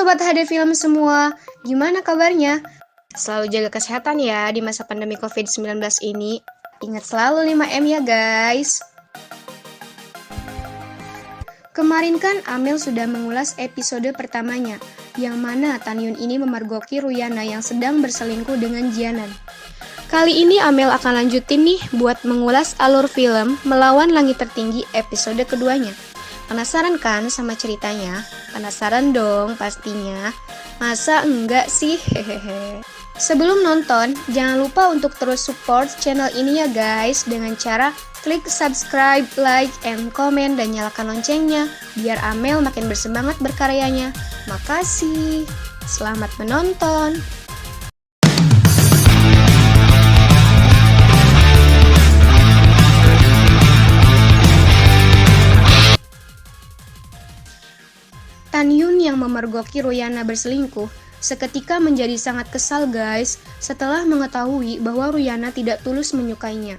Sobat HD Film semua, gimana kabarnya? Selalu jaga kesehatan ya di masa pandemi COVID-19 ini. Ingat selalu 5M ya guys. Kemarin kan Amel sudah mengulas episode pertamanya, yang mana Tanyun ini memergoki Ruyana yang sedang berselingkuh dengan Jianan. Kali ini Amel akan lanjutin nih buat mengulas alur film Melawan Langit Tertinggi episode keduanya. Penasaran kan sama ceritanya? Penasaran dong pastinya. Masa enggak sih? Hehehe. Sebelum nonton, jangan lupa untuk terus support channel ini ya guys dengan cara klik subscribe, like, and comment, dan nyalakan loncengnya biar Amel makin bersemangat berkaryanya. Makasih. Selamat menonton. Tanyun yang memergoki Ruyana berselingkuh seketika menjadi sangat kesal guys setelah mengetahui bahwa Ruyana tidak tulus menyukainya.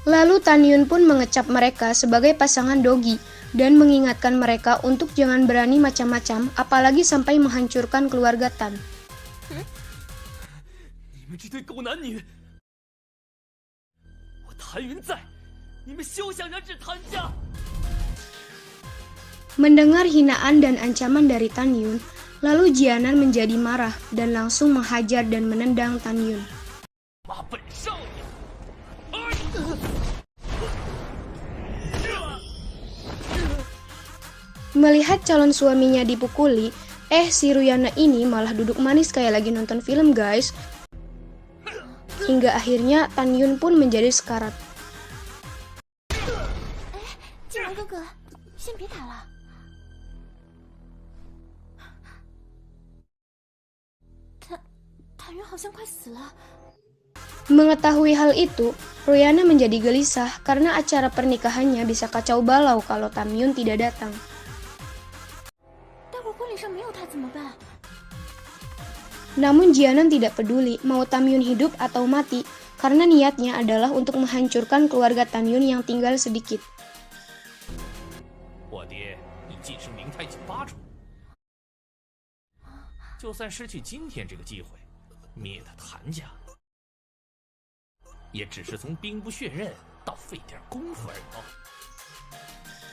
Lalu Tanyun pun mengecap mereka sebagai pasangan dogi dan mengingatkan mereka untuk jangan berani macam-macam apalagi sampai menghancurkan keluarga Tan. Mendengar hinaan dan ancaman dari Tanyun, lalu Jianan menjadi marah dan langsung menghajar dan menendang Tanyun. Melihat calon suaminya dipukuli, si Ruyana ini malah duduk manis kayak lagi nonton film guys. Hingga akhirnya Tanyun pun menjadi sekarat. Mengetahui hal itu, Ruyana menjadi gelisah karena acara pernikahannya bisa kacau balau kalau Tanyun tidak datang. Namun Jianan tidak peduli mau Tanyun hidup atau mati karena niatnya adalah untuk menghancurkan keluarga Tanyun yang tinggal sedikit.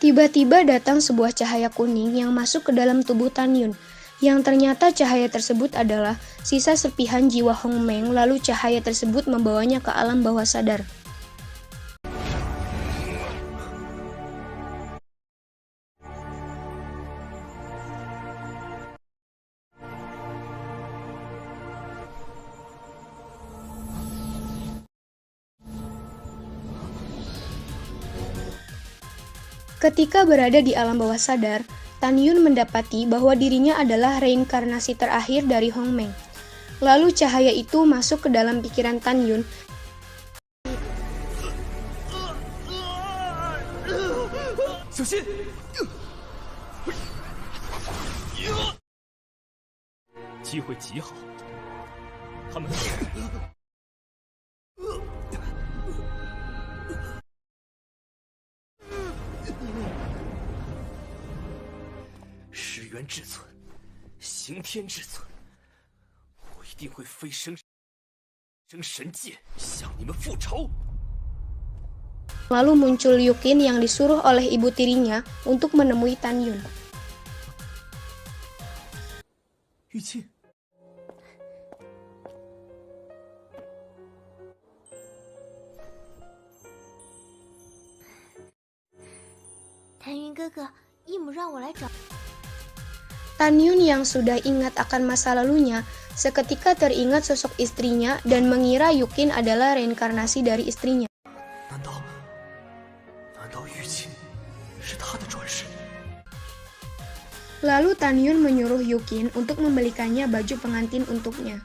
Tiba-tiba datang sebuah cahaya kuning yang masuk ke dalam tubuh Tanyun, yang ternyata cahaya tersebut adalah sisa serpihan jiwa Hong Meng, lalu cahaya tersebut membawanya ke alam bawah sadar. Ketika berada di alam bawah sadar, Tanyun mendapati bahwa dirinya adalah reinkarnasi terakhir dari Hong Meng. Lalu cahaya itu masuk ke dalam pikiran Tanyun. Lalu muncul Yukin yang disuruh oleh ibu tirinya untuk menemui Tanyun. Tanyun yang sudah ingat akan masa lalunya, seketika teringat sosok istrinya dan mengira Yukin adalah reinkarnasi dari istrinya. Lalu Tanyun menyuruh Yukin untuk membelikannya baju pengantin untuknya.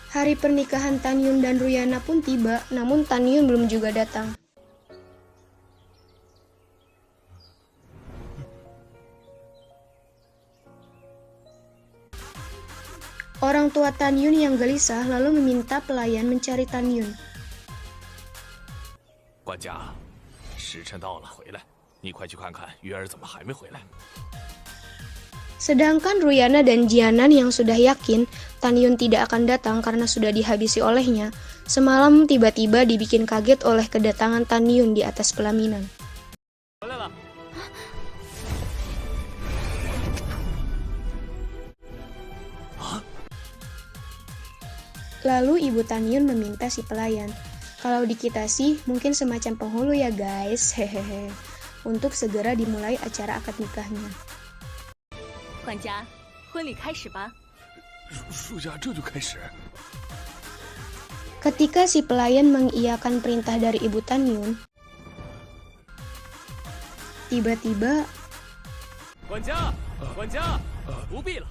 Hari pernikahan Tanyun dan Ruyana pun tiba, namun Tanyun belum juga datang. Orang tua Tan Yun yang gelisah lalu meminta pelayan mencari Tan Yun. 管家，时辰到了，回来，你快去看看月儿怎么还没回来。 Sedangkan Ruyana dan Jianan yang sudah yakin Tan Yun tidak akan datang karena sudah dihabisi olehnya, semalam tiba-tiba dibikin kaget oleh kedatangan Tan Yun di atas pelaminan. 回来了。 Lalu ibu Tan Yun meminta si pelayan, kalau di kita sih mungkin semacam penghulu ya guys, hehehe, untuk segera dimulai acara akad nikahnya. 管家，婚礼开始吧。属下这就开始。 Ketika si pelayan mengiyakan perintah dari ibu Tan Yun, tiba-tiba 管家，管家，不必了。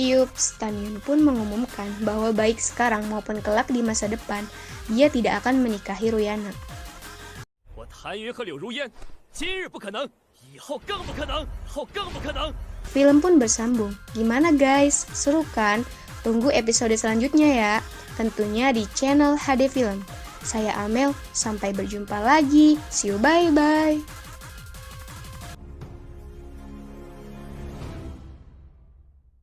Yups, Tan Yun pun mengumumkan bahwa baik sekarang maupun kelak di masa depan, dia tidak akan menikahi Ruyana. 我谭云和柳如烟，今日不可能，以后更不可能，后更不可能。 Film pun bersambung. Gimana guys? Seru kan? Tunggu episode selanjutnya ya. Tentunya di channel HD Film. Saya Amel, sampai berjumpa lagi. See you, bye-bye.